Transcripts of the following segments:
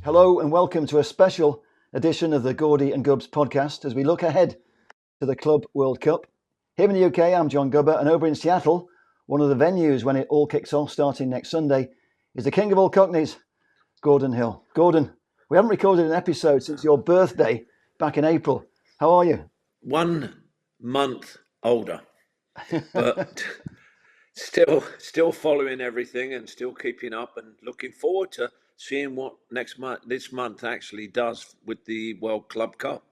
Hello and welcome to a special edition of the Gordy and Gubbs Podcast as we look ahead to the Club World Cup. Here in the UK, I'm John Gubba, and over in Seattle, one of the venues when it all kicks off starting next Sunday is the king of all Cockneys, Gordon Hill. Gordon, we haven't recorded an episode since your birthday back in April. How are you? 1 month older, but still following everything and still keeping up and looking forward to seeing what this month actually does with the World Club Cup.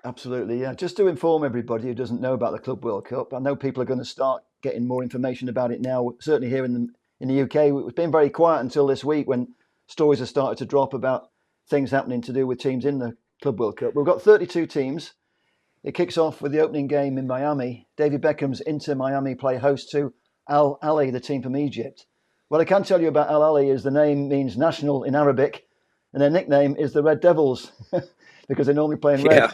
Absolutely, yeah. Just to inform everybody who doesn't know about the Club World Cup, I know people are going to start getting more information about it now. Certainly here in the UK, it's been very quiet until this week when stories have started to drop about things happening to do with teams in the Club World Cup. We've got 32 teams. It kicks off with the opening game in Miami. David Beckham's Inter Miami play host to Al Ahly, the team from Egypt. What I can tell you about Al Ahly is the name means national in Arabic, and their nickname is the Red Devils because they normally play in red. Yeah.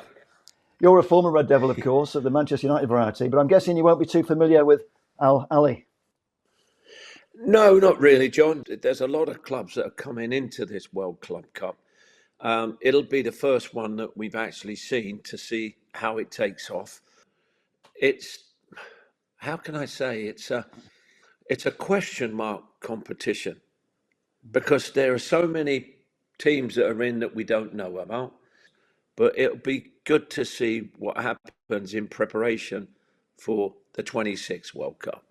You're a former Red Devil, of course, of the Manchester United variety, but I'm guessing you won't be too familiar with Al Ahly. No, not really, John. There's a lot of clubs that are coming into this World Club Cup. It'll be the first one that we've actually seen to see how it takes off. It's, how can I say, it's a question mark competition because there are so many teams that are in that we don't know about. But it'll be good to see what happens in preparation for the 26th World Cup.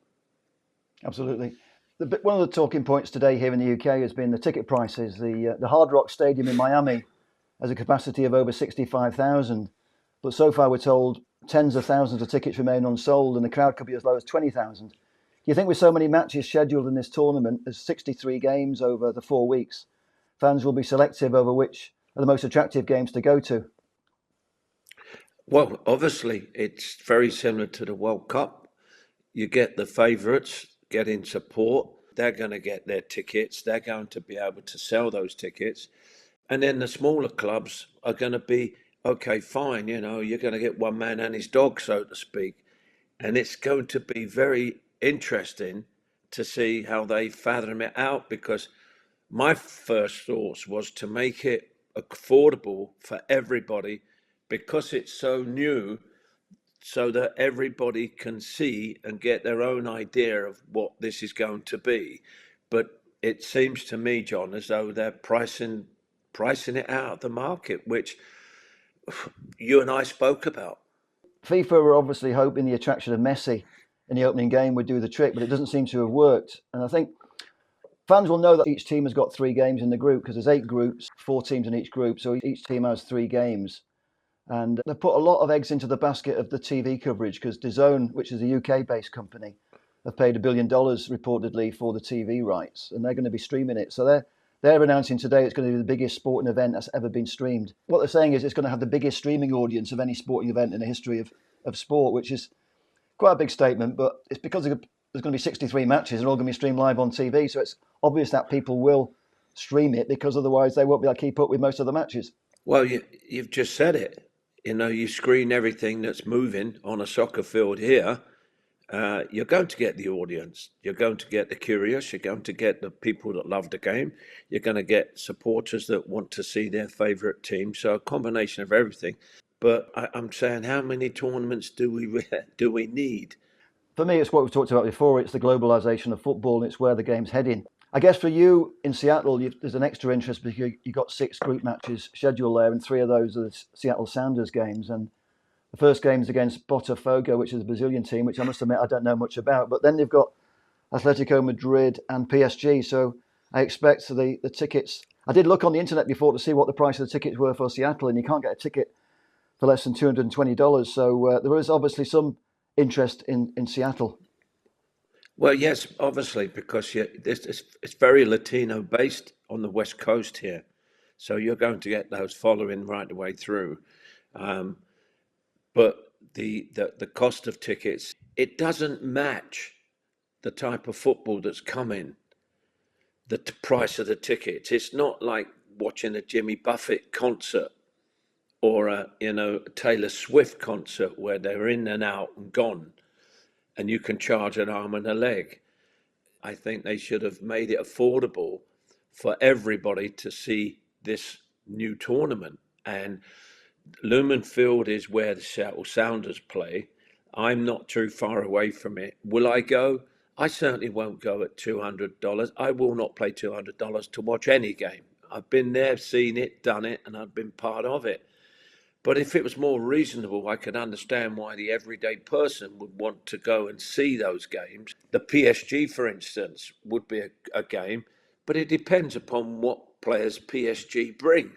Absolutely. One of the talking points today here in the UK has been the ticket prices. The Hard Rock Stadium in Miami has a capacity of over 65,000. But so far we're told tens of thousands of tickets remain unsold and the crowd could be as low as 20,000. Do you think with so many matches scheduled in this tournament, there's 63 games over the 4 weeks, fans will be selective over which are the most attractive games to go to? Well, obviously, it's very similar to the World Cup. You get the favourites getting support. They're going to get their tickets. They're going to be able to sell those tickets. And then the smaller clubs are going to be, okay, fine, you're going to get one man and his dog, so to speak. And it's going to be very interesting to see how they fathom it out because my first thoughts was to make it affordable for everybody because it's so new, so that everybody can see and get their own idea of what this is going to be. But it seems to me, John, as though they're pricing it out of the market, which you and I spoke about. FIFA were obviously hoping the attraction of Messi in the opening game would do the trick, but it doesn't seem to have worked. And I think fans will know that each team has got 3 games in the group because there's 8 groups, 4 teams in each group, so each team has 3 games. And they've put a lot of eggs into the basket of the TV coverage because DAZN, which is a UK-based company, have paid $1 billion reportedly for the TV rights, and they're going to be streaming it. So they're announcing today it's going to be the biggest sporting event that's ever been streamed. What they're saying is it's going to have the biggest streaming audience of any sporting event in the history of sport, which is quite a big statement, but it's because there's going to be 63 matches and all going to be streamed live on TV, so it's obvious that people will stream it because otherwise they won't be able to keep up with most of the matches. Well, you've just said it. You screen everything that's moving on a soccer field here. You're going to get the audience. You're going to get the curious. You're going to get the people that love the game. You're going to get supporters that want to see their favourite team. So a combination of everything. But I'm saying, how many tournaments do we need? For me, it's what we've talked about before. It's the globalisation of football, and it's where the game's heading. I guess for you in Seattle, there's an extra interest because you've got 6 group matches scheduled there, and 3 of those are the Seattle Sounders games. And the first game is against Botafogo, which is a Brazilian team, which I must admit I don't know much about. But then they've got Atletico Madrid and PSG. So I expect the tickets. I did look on the internet before to see what the price of the tickets were for Seattle, and you can't get a ticket for less than $220. So there is obviously some interest in Seattle. Well, yes, obviously, because it's very Latino based on the West Coast here. So you're going to get those following right the way through. But the cost of tickets, it doesn't match the type of football that's coming, the price of the tickets. It's not like watching a Jimmy Buffett concert or a Taylor Swift concert where they're in and out and gone and you can charge an arm and a leg. I think they should have made it affordable for everybody to see this new tournament. And Lumen Field is where the Seattle Sounders play. I'm not too far away from it. Will I go? I certainly won't go at $200. I will not pay $200 to watch any game. I've been there, seen it, done it, and I've been part of it. But if it was more reasonable, I could understand why the everyday person would want to go and see those games. The PSG, for instance, would be a game, but it depends upon what players PSG bring.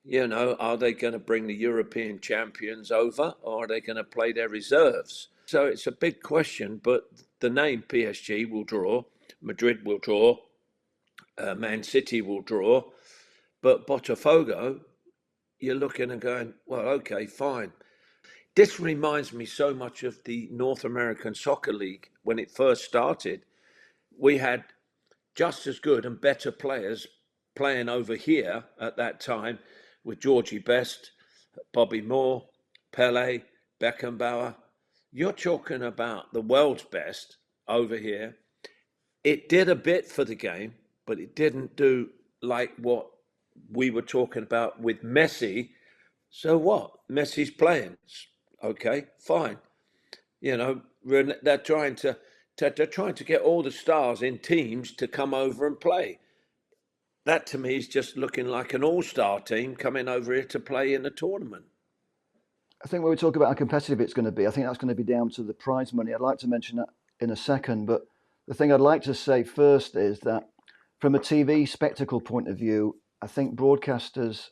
You know, are they going to bring the European champions over, or are they going to play their reserves? So it's a big question, but the name PSG will draw, Madrid will draw, Man City will draw, but Botafogo, you're looking and going, well, okay, fine. This reminds me so much of the North American Soccer League when it first started. We had just as good and better players playing over here at that time with Georgie Best, Bobby Moore, Pele, Beckenbauer. You're talking about the world's best over here. It did a bit for the game, but it didn't do like what we were talking about with Messi. So what? Messi's playing. Okay, fine. You know, they're trying to get all the stars in teams to come over and play. That to me is just looking like an all-star team coming over here to play in a tournament. I think when we talk about how competitive it's going to be, I think that's going to be down to the prize money. I'd like to mention that in a second, but the thing I'd like to say first is that from a TV spectacle point of view, I think broadcasters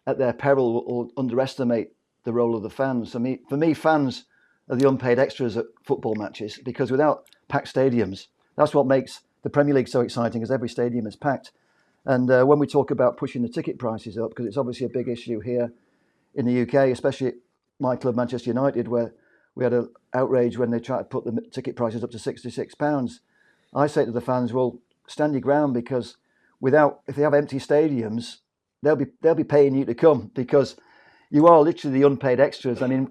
at their peril will underestimate the role of the fans. For me, fans are the unpaid extras at football matches, because without packed stadiums, that's what makes the Premier League so exciting, because every stadium is packed. And when we talk about pushing the ticket prices up, because it's obviously a big issue here in the UK, especially at my club, Manchester United, where we had an outrage when they tried to put the ticket prices up to £66. I say to the fans, well, stand your ground, because if they have empty stadiums, they'll be paying you to come, because you are literally the unpaid extras. I mean,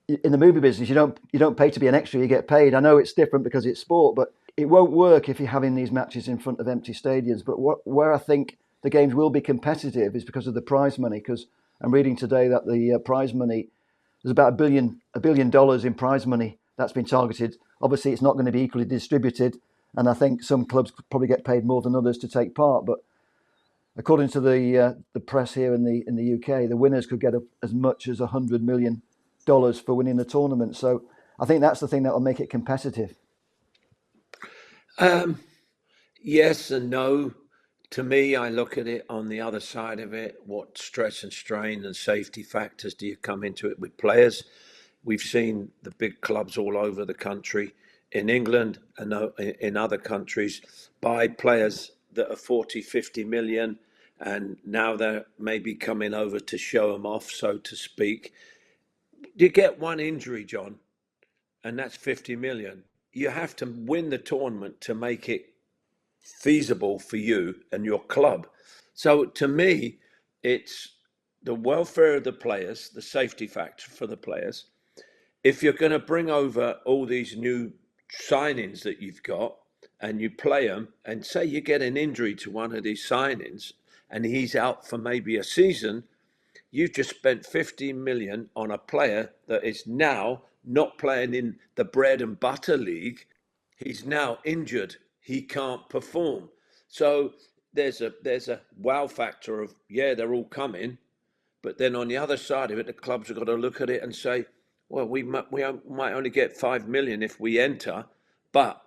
in the movie business, you don't pay to be an extra, you get paid. I know it's different because it's sport, but it won't work if you're having these matches in front of empty stadiums. But where I think the games will be competitive is because of the prize money, because I'm reading today that the prize money, there's about $1 billion in prize money that's been targeted. Obviously, it's not going to be equally distributed, and I think some clubs could probably get paid more than others to take part. But according to the press here in the UK, the winners could get as much as $100 million for winning the tournament. So I think that's the thing that will make it competitive. Yes and no. To me, I look at it on the other side of it. What stress and strain and safety factors do you come into it with players? We've seen the big clubs all over the country, in England and in other countries, buy players that are 40, 50 million, and now they're maybe coming over to show them off, so to speak. You get one injury, John, and that's 50 million. You have to win the tournament to make it feasible for you and your club. So to me, it's the welfare of the players, the safety factor for the players. If you're going to bring over all these new signings that you've got and you play them, and say you get an injury to one of these signings and he's out for maybe a season, you've just spent 15 million on a player that is now not playing in the bread and butter league. He's now injured. He can't perform. So there's a wow factor of, yeah, they're all coming. But then on the other side of it, the clubs have got to look at it and say, well, we might only get 5 million if we enter, but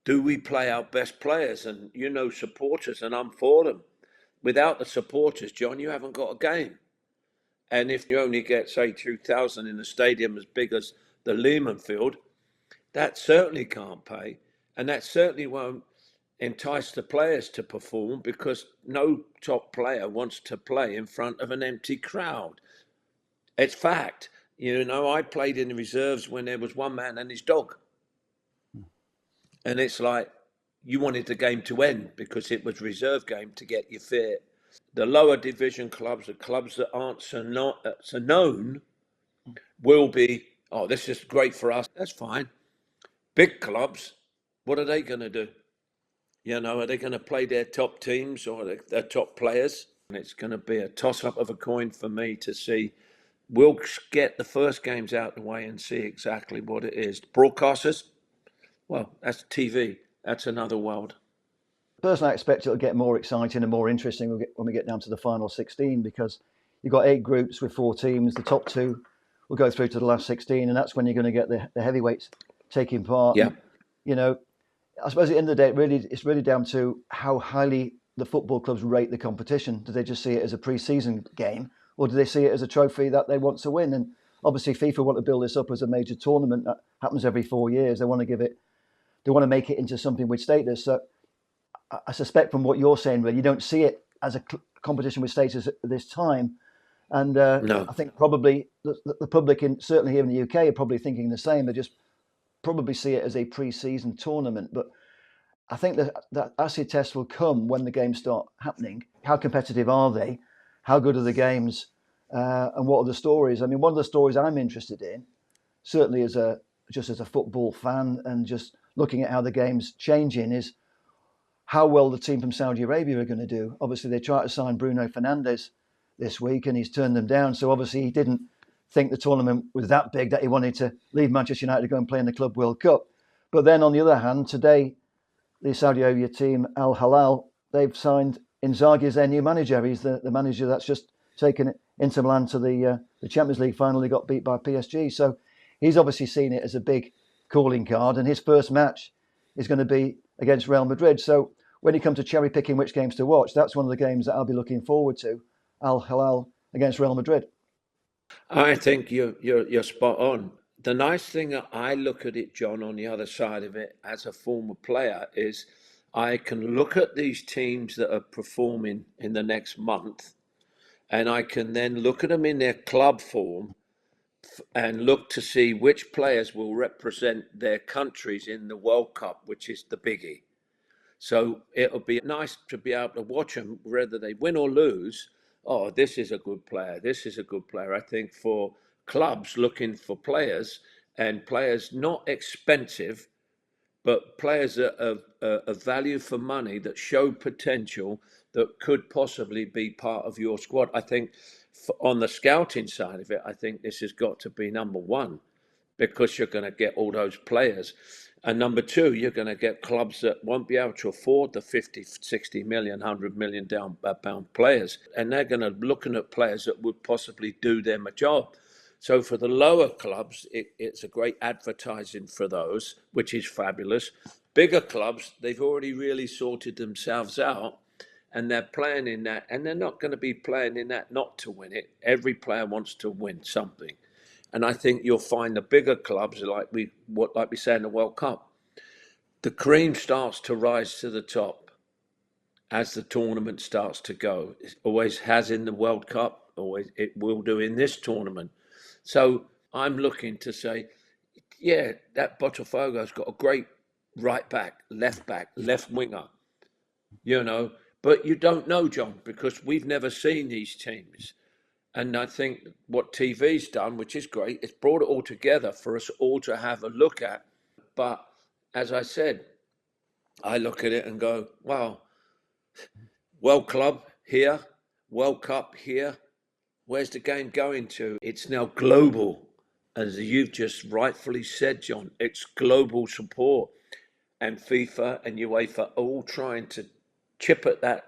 do we play our best players? And supporters, and I'm for them. Without the supporters, John, you haven't got a game. And if you only get, say, 2,000 in a stadium as big as the Lehman Field, that certainly can't pay. And that certainly won't entice the players to perform, because no top player wants to play in front of an empty crowd. It's fact. I played in the reserves when there was one man and his dog. And it's like, you wanted the game to end because it was reserve game to get you fit. The lower division clubs, the clubs that aren't so known, will be, oh, this is great for us. That's fine. Big clubs, what are they going to do? You know, are they going to play their top teams or their top players? And it's going to be a toss-up of a coin for me to see. We'll get the first games out of the way and see exactly what it is. Broadcasters, well, that's TV. That's another world. Personally, I expect it'll get more exciting and more interesting when we get down to the final 16, because you've got 8 groups with 4 teams. The top 2 will go through to the last 16, and that's when you're going to get the heavyweights taking part. Yeah. And, you know, I suppose at the end of the day, it's really down to how highly the football clubs rate the competition. Do they just see it as a pre-season game, or do they see it as a trophy that they want to win? And obviously, FIFA want to build this up as a major tournament that happens every 4 years. They want to make it into something with status. So I suspect from what you're saying, Will, you don't see it as a competition with status at this time. And No. I think probably the public, certainly here in the UK, are probably thinking the same. They just probably see it as a pre-season tournament. But I think that acid test will come when the games start happening. How competitive are they? How good are the games? And what are the stories? I mean, one of the stories I'm interested in, certainly as a football fan and just looking at how the game's changing, is how well the team from Saudi Arabia are going to do. Obviously, they tried to sign Bruno Fernandes this week and he's turned them down. So obviously he didn't think the tournament was that big that he wanted to leave Manchester United to go and play in the Club World Cup. But then on the other hand, today, the Saudi Arabia team, Al Hilal, they've signed Inzaghi as their new manager. He's the manager that's just taken Inter Milan to the Champions League final. They got beat by PSG. So he's obviously seen it as a big calling card. And his first match is going to be against Real Madrid. So when you come to cherry picking which games to watch, that's one of the games that I'll be looking forward to. Al Hilal against Real Madrid. I think you're spot on. The nice thing that I look at it, John, on the other side of it as a former player is I can look at these teams that are performing in the next month, and I can then look at them in their club form and look to see which players will represent their countries in the World Cup, which is the biggie. So it'll be nice to be able to watch them, whether they win or lose. Oh, this is a good player. This is a good player. I think for clubs looking for players, and players not expensive, but players that are of value for money, that show potential, that could possibly be part of your squad. I think on the scouting side of it, I think this has got to be number one, because you're going to get all those players. And number two, you're going to get clubs that won't be able to afford the 50, 60 million, 100 million pound players. And they're going to be looking at players that would possibly do them a job. So for the lower clubs, it's a great advertising for those, which is fabulous. Bigger clubs, they've already really sorted themselves out, and they're playing in that. And they're not going to be playing in that not to win it. Every player wants to win something. And I think you'll find the bigger clubs, like we say in the World Cup, the cream starts to rise to the top as the tournament starts to go. It always has in the World Cup, always it will do in this tournament. So I'm looking to say, yeah, that Botafogo's got a great right back, left winger, but you don't know, John, because we've never seen these teams. And I think what TV's done, which is great, it's brought it all together for us all to have a look at. But as I said, I look at it and go, wow, World Club here, World Cup here. Where's the game going to? It's now global. As you've just rightfully said, John, it's global support. And FIFA and UEFA are all trying to chip at that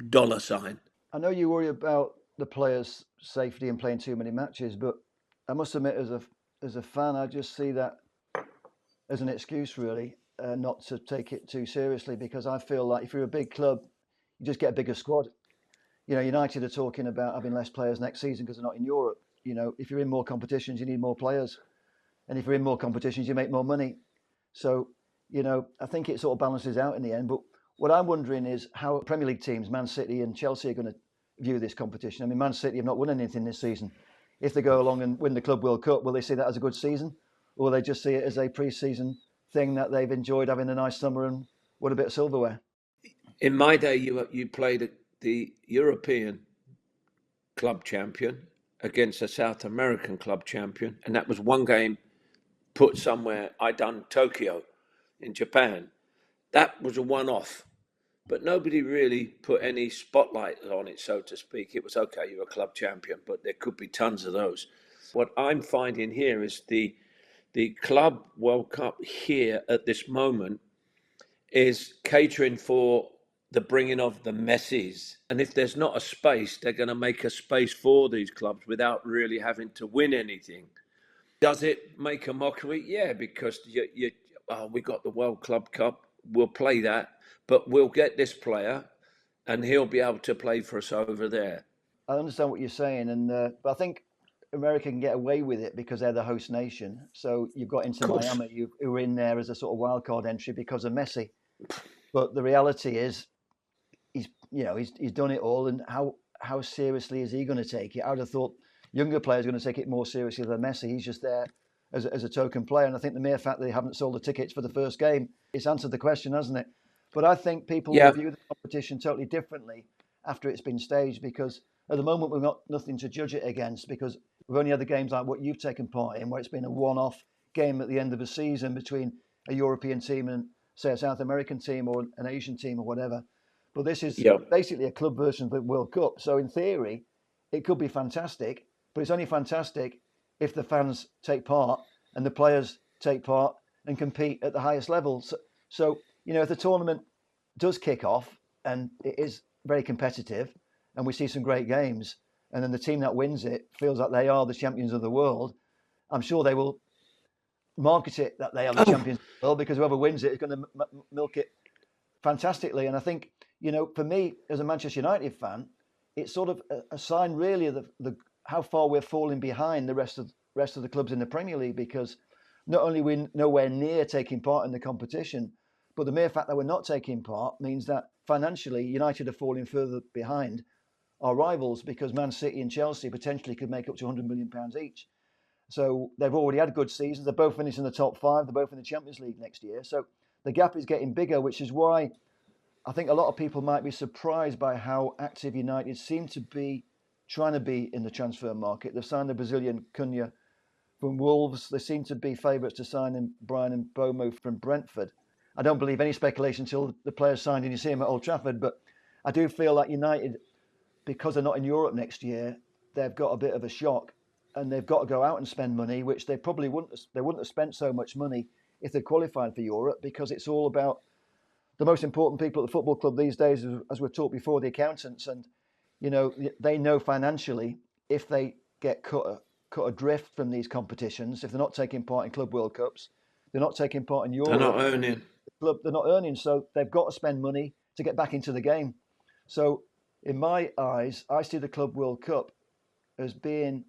dollar sign. I know you worry about the players' safety and playing too many matches, but I must admit, as a fan, I just see that as an excuse, really, not to take it too seriously. Because I feel like if you're a big club, you just get a bigger squad. United are talking about having less players next season because they're not in Europe. If you're in more competitions, you need more players, and if you're in more competitions, you make more money. So, I think it sort of balances out in the end. But what I'm wondering is how Premier League teams, Man City and Chelsea, are going to view this competition. I mean, Man City have not won anything this season. If they go along and win the Club World Cup, will they see that as a good season? Or will they just see it as a pre-season thing that they've enjoyed having a nice summer and won a bit of silverware? In my day, you played the European club champion against a South American club champion, and that was one game put somewhere. I done Tokyo in Japan. That was a one-off, but nobody really put any spotlight on it, so to speak. It was okay, you're a club champion, but there could be tons of those. What I'm finding here is the Club World Cup here at this moment is catering for the bringing of the Messis. And if there's not a space, they're going to make a space for these clubs without really having to win anything. Does it make a mockery? Yeah, because we got the World Club Cup. We'll play that, but we'll get this player, and he'll be able to play for us over there. I understand what you're saying, and but I think America can get away with it because they're the host nation. So you've got Inter Miami, who are in there as a sort of wild card entry because of Messi. But the reality is, he's done it all, and how seriously is he going to take it? I would have thought younger players are going to take it more seriously than Messi. He's just there as a token player, and I think the mere fact that they haven't sold the tickets for the first game, it's answered the question, hasn't it? But I think people will view the competition totally differently after it's been staged, because at the moment we've got nothing to judge it against, because we've only had the games like what you've taken part in, where it's been a one-off game at the end of a season between a European team and, say, a South American team or an Asian team or whatever. But this is basically a club version of the World Cup. So in theory, it could be fantastic, but it's only fantastic if the fans take part and the players take part and compete at the highest level. So if the tournament does kick off and it is very competitive and we see some great games, and then the team that wins it feels like they are the champions of the world, I'm sure they will market it that they are the champions of the world, because whoever wins it is going to milk it fantastically. And I think, for me as a Manchester United fan, it's sort of a sign really of the how far we're falling behind the rest of the clubs in the Premier League, because not only we're nowhere near taking part in the competition, but the mere fact that we're not taking part means that financially United are falling further behind our rivals, because Man City and Chelsea potentially could make up to £100 million each. So they've already had good seasons. They're both finishing in the top five. They're both in the Champions League next year. So the gap is getting bigger, which is why I think a lot of people might be surprised by how active United seem to be trying to be in the transfer market. They've signed the Brazilian Cunha from Wolves. They seem to be favourites to sign in Brian Mbomo from Brentford. I don't believe any speculation until the player's signed and you see him at Old Trafford. But I do feel like United, because they're not in Europe next year, they've got a bit of a shock, and they've got to go out and spend money, which they probably wouldn't have spent so much money if they qualified for Europe, because it's all about the most important people at the football club these days, as we've talked before, the accountants. And they know financially, if they get cut adrift from these competitions, if they're not taking part in Club World Cups, they're not taking part in Europe. They're not earning. They're not earning, so they've got to spend money to get back into the game. So in my eyes, I see the Club World Cup as being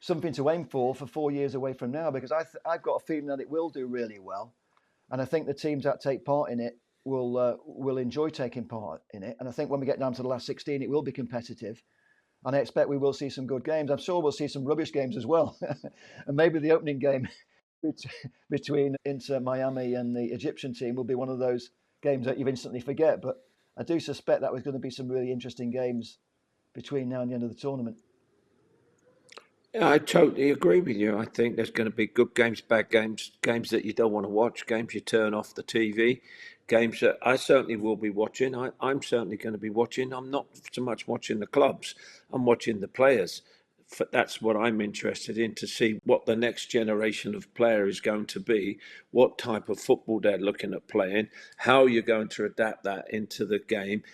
something to aim for 4 years away from now, because I've got a feeling that it will do really well, and I think the teams that take part in it will enjoy taking part in it. And I think when we get down to the last 16, it will be competitive, and I expect we will see some good games. I'm sure we'll see some rubbish games as well, and maybe the opening game between Inter Miami and the Egyptian team will be one of those games that you instantly forget. But I do suspect that there's going to be some really interesting games between now and the end of the tournament. Yeah, I totally agree with you. I think there's going to be good games, bad games, games that you don't want to watch, games you turn off the TV, games that I certainly will be watching. I'm certainly going to be watching. I'm not so much watching the clubs, I'm watching the players. That's what I'm interested in, to see what the next generation of player is going to be, what type of football they're looking at playing, how you're going to adapt that into the game.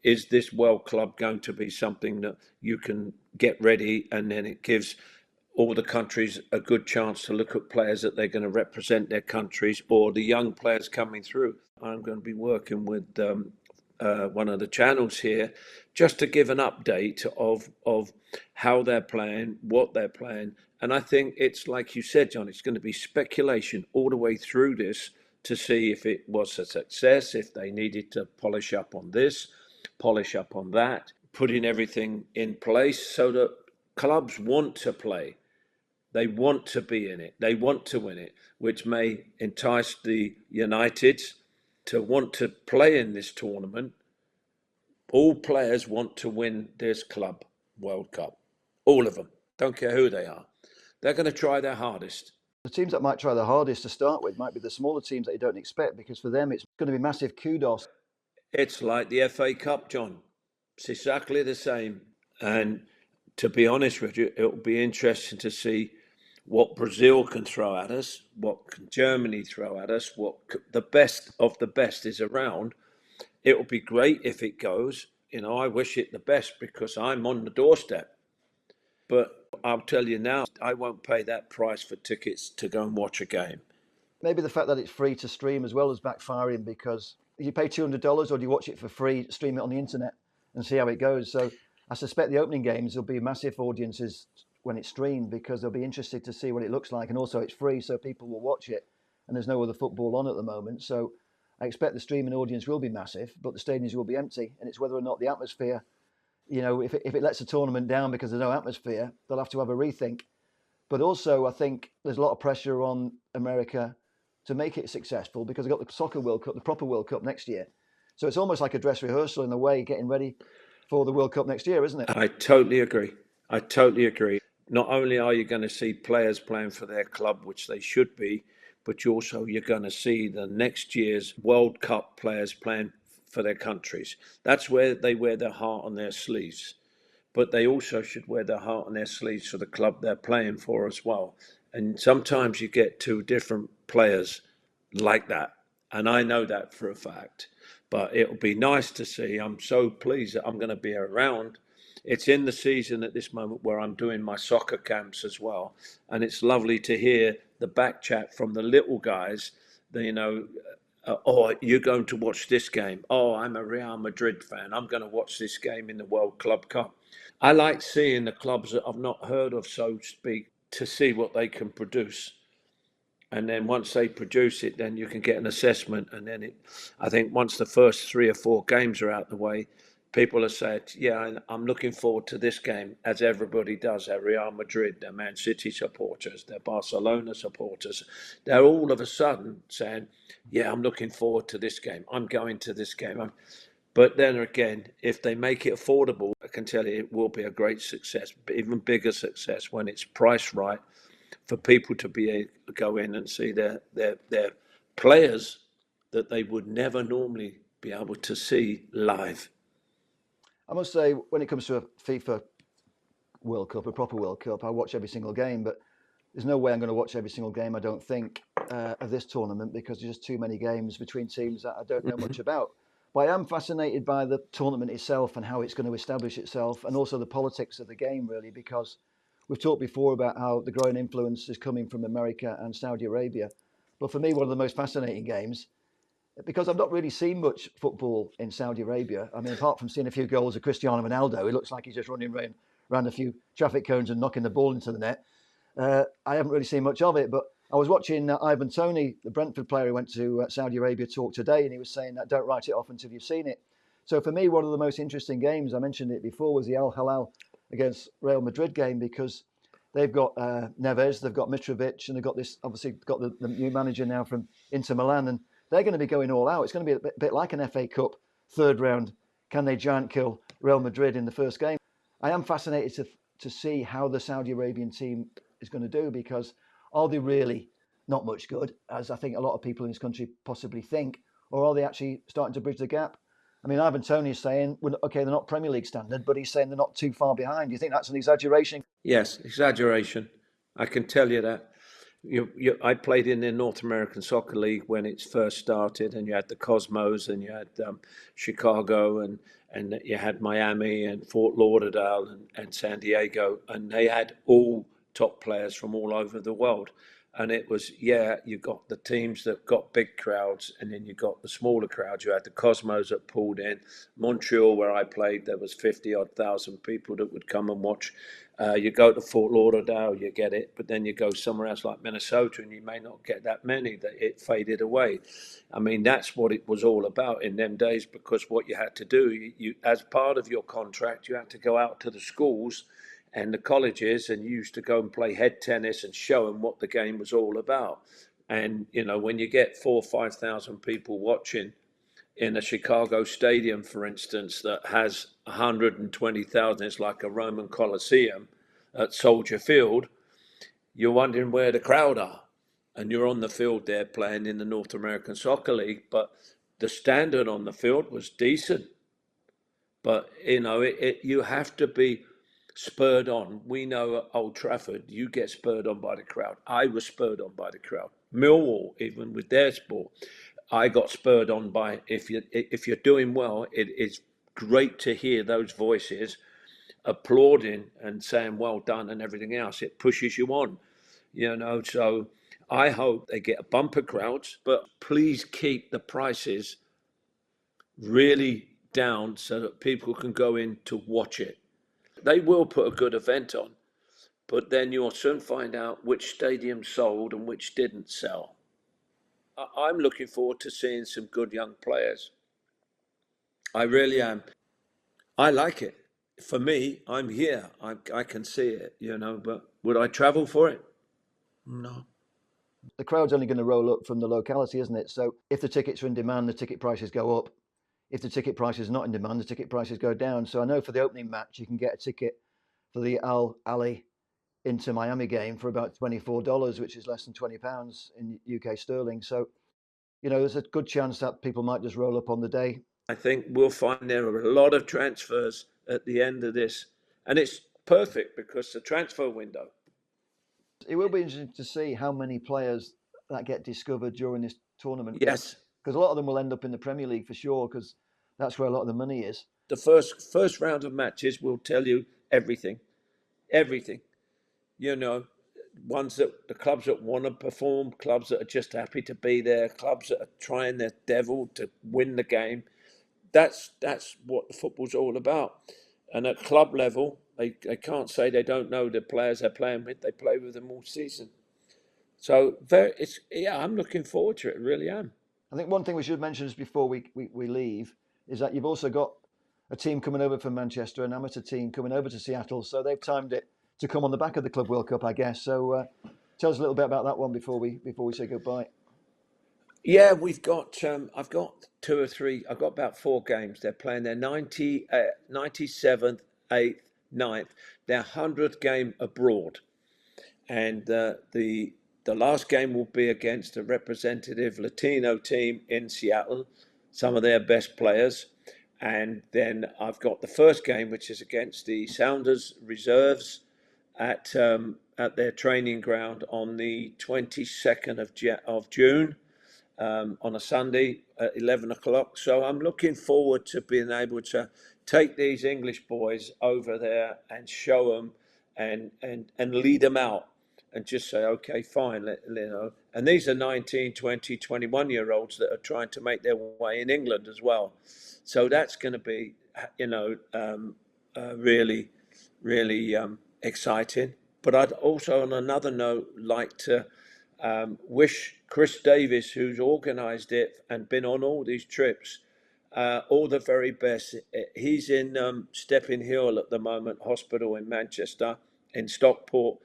Is this World Club going to be something that you can get ready, and then it gives all the countries a good chance to look at players that they're going to represent their countries, or the young players coming through? I'm going to be working with one of the channels here just to give an update of how they're playing, what they're playing. And I think it's like you said, John, it's going to be speculation all the way through this to see if it was a success, if they needed to polish up on this, polish up on that, putting everything in place so that clubs want to play. They want to be in it. They want to win it, which may entice the Uniteds to want to play in this tournament. All players want to win this Club World Cup. All of them. Don't care who they are. They're going to try their hardest. The teams that might try the hardest to start with might be the smaller teams that you don't expect, because for them it's going to be massive kudos. It's like the FA Cup, John. It's exactly the same. And to be honest with you, it'll be interesting to see what Brazil can throw at us, what can Germany throw at us, what the best of the best is around. It'll be great if it goes. I wish it the best because I'm on the doorstep. But I'll tell you now, I won't pay that price for tickets to go and watch a game. Maybe the fact that it's free to stream as well as backfiring, because you pay $200 or do you watch it for free, stream it on the internet and see how it goes. So I suspect the opening games will be massive audiences when it's streamed, because they'll be interested to see what it looks like. And also it's free, so people will watch it. And there's no other football on at the moment. So I expect the streaming audience will be massive, but the stadiums will be empty. And it's whether or not the atmosphere, if it lets the tournament down because there's no atmosphere, they'll have to have a rethink. But also, I think there's a lot of pressure on America to make it successful, because they've got the Soccer World Cup, the proper World Cup next year. So it's almost like a dress rehearsal in a way, getting ready for the World Cup next year, isn't it? I totally agree. Not only are you going to see players playing for their club, which they should be, but you're going to see the next year's World Cup players playing for their countries. That's where they wear their heart on their sleeves. But they also should wear their heart on their sleeves for the club they're playing for as well. And sometimes you get two different players like that. And I know that for a fact. But it'll be nice to see. I'm so pleased that I'm going to be around. It's in the season at this moment where I'm doing my soccer camps as well. And it's lovely to hear the back chat from the little guys, oh, you're going to watch this game. Oh, I'm a Real Madrid fan. I'm going to watch this game in the World Club Cup. I like seeing the clubs that I've not heard of, so to speak, to see what they can produce. And then once they produce it, then you can get an assessment. And then I think once the first 3 or 4 games are out the way, people have said, yeah, I'm looking forward to this game, as everybody does. They're Real Madrid, they're Man City supporters, they're Barcelona supporters. They're all of a sudden saying, yeah, I'm looking forward to this game. I'm going to this game. But then again, if they make it affordable, I can tell you it will be a great success, even bigger success when it's priced right, for people to be able to go in and see their players that they would never normally be able to see live. I must say, when it comes to a FIFA World Cup, a proper World Cup, I watch every single game, but there's no way I'm going to watch every single game, I don't think, of this tournament, because there's just too many games between teams that I don't know much about. But I am fascinated by the tournament itself and how it's going to establish itself, and also the politics of the game, really, because we've talked before about how the growing influence is coming from America and Saudi Arabia. But for me, one of the most fascinating games, because I've not really seen much football in Saudi Arabia. I mean, apart from seeing a few goals of Cristiano Ronaldo, it looks like he's just running around a few traffic cones and knocking the ball into the net. I haven't really seen much of it, but I was watching Ivan Toney, the Brentford player who went to Saudi Arabia, talk today, and he was saying that don't write it off until you've seen it. So for me, one of the most interesting games, I mentioned it before, was the Al Hilal against Real Madrid game, because they've got Neves, they've got Mitrovic, and they've got the new manager now from Inter Milan, and they're going to be going all out. It's going to be a bit like an FA Cup third round. Can they giant kill Real Madrid in the first game? I am fascinated to see how the Saudi Arabian team is going to do, because are they really not much good, as I think a lot of people in this country possibly think, or are they actually starting to bridge the gap? I mean, Ivan Toney is saying, well, okay, they're not Premier League standard, but he's saying they're not too far behind. Do you think that's an exaggeration? Yes, exaggeration. I can tell you that. I played in the North American Soccer League when it first started, and you had the Cosmos, and you had Chicago, and you had Miami, and Fort Lauderdale, and San Diego, and they had all top players from all over the world. And it was, you got the teams that got big crowds, and then you got the smaller crowds. You had the Cosmos that pulled in. Montreal, where I played, there was 50-odd thousand people that would come and watch. You go to Fort Lauderdale, you get it, but then you go somewhere else like Minnesota, and you may not get that many. That it faded away. I mean, that's what it was all about in them days, because what you had to do, you as part of your contract, you had to go out to the schools and the colleges, and you used to go and play head tennis and show them what the game was all about. And, when you get 4,000 or 5,000 people watching in a Chicago stadium, for instance, that has 120,000, it's like a Roman Colosseum at Soldier Field, you're wondering where the crowd are. and you're on the field there playing in the North American Soccer League, but the standard on the field was decent. But, you have to be spurred on. We know at Old Trafford, you get spurred on by the crowd. I was spurred on by the crowd. Millwall, even with their sport, I got spurred on by, if you're doing well, it is great to hear those voices applauding and saying well done and everything else. It pushes you on, so I hope they get a bumper crowds, but please keep the prices really down so that people can go in to watch it. They will put a good event on, but then you'll soon find out which stadium sold and which didn't sell. I'm looking forward to seeing some good young players. I really am. I like it. For me, I'm here. I can see it, but would I travel for it? No. The crowd's only going to roll up from the locality, isn't it? So if the tickets are in demand, the ticket prices go up. If the ticket price is not in demand, the ticket prices go down. So I know for the opening match, you can get a ticket for the Al Ali Inter Miami game for about $24, which is less than £20 in UK sterling. So, there's a good chance that people might just roll up on the day. I think we'll find there are a lot of transfers at the end of this. And it's perfect because the transfer window. It will be interesting to see how many players that get discovered during this tournament. Yes. Because a lot of them will end up in the Premier League for sure, because that's where a lot of the money is. The first round of matches will tell you everything. Everything. Ones that the clubs that want to perform, clubs that are just happy to be there, clubs that are trying their devil to win the game. That's what the football's all about. And at club level, they can't say they don't know the players they're playing with. They play with them all season. So I'm looking forward to it. I really am. I think one thing we should mention just before we leave is that you've also got a team coming over from Manchester, an amateur team coming over to Seattle. So they've timed it to come on the back of the Club World Cup, I guess. So tell us a little bit about that one before we say goodbye. Yeah, I've got 2 or 3. I've got about 4 games. They're playing their 97th, 8th, 9th, their 100th game abroad. And the last game will be against a representative Latino team in Seattle, some of their best players. And then I've got the first game, which is against the Sounders Reserves at their training ground on the 22nd of June. On a Sunday at 11 o'clock. So I'm looking forward to being able to take these English boys over there and show them and lead them out and just say, okay, fine, And these are 19, 20, 21-year-olds that are trying to make their way in England as well. So that's going to be, really, really exciting. But I'd also, on another note, like to wish Chris Davis, who's organised it and been on all these trips, all the very best. He's in Stepping Hill at the moment, hospital in Manchester, in Stockport.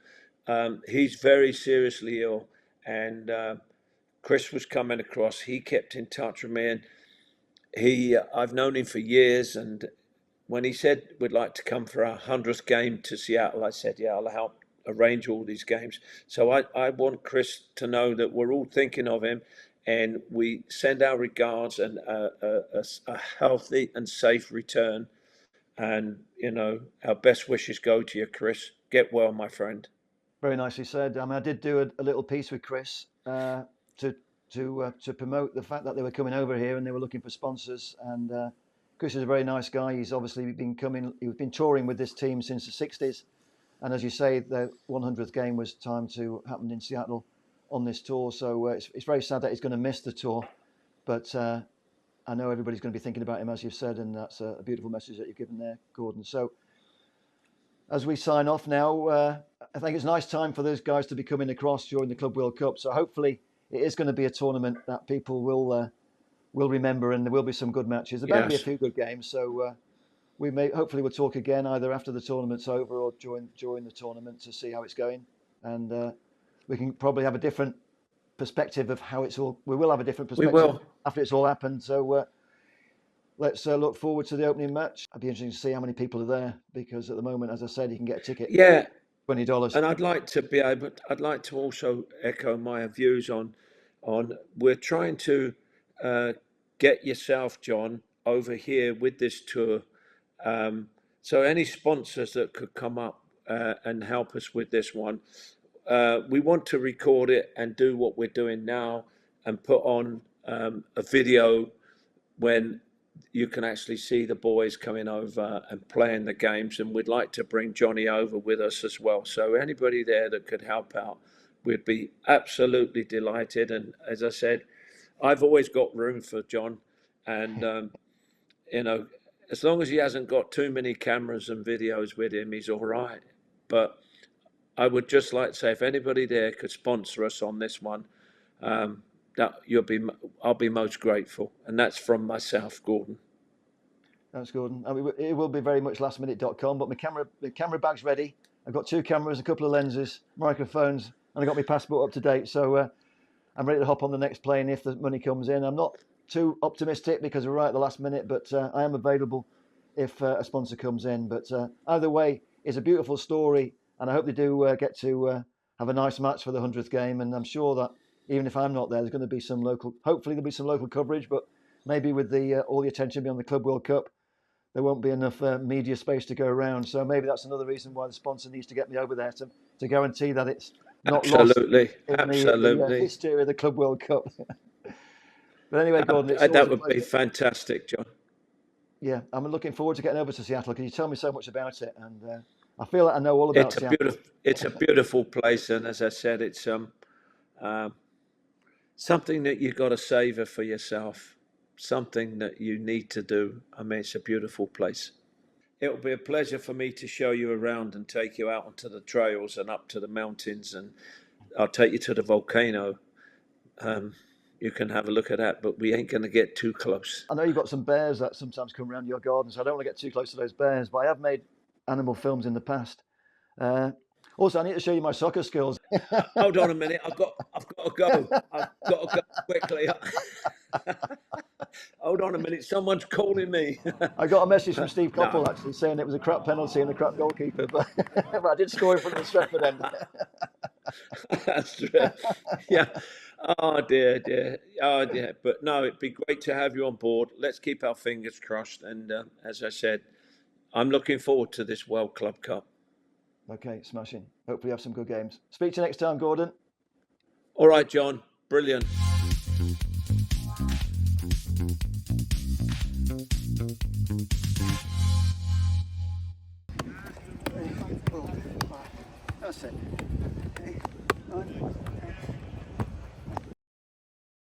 He's very seriously ill, and Chris was coming across. He kept in touch with me, and I've known him for years. And when he said we'd like to come for our 100th game to Seattle, I said, yeah, I'll help arrange all these games. So I want Chris to know that we're all thinking of him, and we send our regards and a healthy and safe return. And, our best wishes go to you, Chris. Get well, my friend. Very nicely said. I did do a little piece with Chris to promote the fact that they were coming over here and they were looking for sponsors. And Chris is a very nice guy. He's obviously he's been touring with this team since the 60s. And as you say, the 100th game was timed to happen in Seattle on this tour. So it's very sad that he's going to miss the tour. But I know everybody's going to be thinking about him, as you've said, and that's a beautiful message that you've given there, Gordon. So as we sign off now, I think it's a nice time for those guys to be coming across during the Club World Cup. So hopefully it is going to be a tournament that people will remember, and there will be some good matches. There will be a few good games. So hopefully we'll talk again either after the tournament's over or during the tournament to see how it's going, and we can probably have a different perspective of how it's all. We will have a different perspective after it's all happened. So let's look forward to the opening match. I'd be interested to see how many people are there, because at the moment, as I said, you can get a ticket. Yeah, $20. And I'd like to be able. I'd like to also echo my views on. We're trying to get yourself, John, over here with this tour. So any sponsors that could come up and help us with this one, we want to record it and do what we're doing now and put on a video when you can actually see the boys coming over and playing the games. And we'd like to bring Johnny over with us as well. So anybody there that could help out, we'd be absolutely delighted. And as I said, I've always got room for John. And, as long as he hasn't got too many cameras and videos with him, he's all right. But I would just like to say, if anybody there could sponsor us on this one, I'll be most grateful. And that's from myself, Gordon. That's Gordon. I mean, it will be very much lastminute.com, but the camera bag's ready. I've got 2 cameras, a couple of lenses, microphones, and I got my passport up to date. So I'm ready to hop on the next plane if the money comes in. I'm not too optimistic because we're right at the last minute, but I am available if a sponsor comes in. But either way, it's a beautiful story, and I hope they do get to have a nice match for the 100th game. And I'm sure that even if I'm not there, there's going to be hopefully there'll be some local coverage, but maybe with all the attention being on the Club World Cup, there won't be enough media space to go around. So maybe that's another reason why the sponsor needs to get me over there to guarantee that it's not lost in the history of the Club World Cup. But anyway, Gordon, that would be fantastic, John. Yeah, I'm looking forward to getting over to Seattle because you tell me so much about it, and I feel like I know all about Seattle. It's a beautiful place, and as I said, it's something that you've got to savor for yourself, something that you need to do. I mean, it's a beautiful place. It will be a pleasure for me to show you around and take you out onto the trails and up to the mountains, and I'll take you to the volcano. You can have a look at that, but we ain't going to get too close. I know you've got some bears that sometimes come around your garden, so I don't want to get too close to those bears, but I have made animal films in the past. Also, I need to show you my soccer skills. Hold on a minute. I've got to go. I've got to go quickly. Hold on a minute. Someone's calling me. I got a message from Steve Coppell actually saying it was a crap penalty and a crap goalkeeper, but I did score in front of the Stretford end. That's true. Yeah. Oh dear. But no, it'd be great to have you on board. Let's keep our fingers crossed. And as I said, I'm looking forward to this World Club Cup. Okay, smashing. Hopefully you have some good games. Speak to you next time, Gordon. All right, John. Brilliant.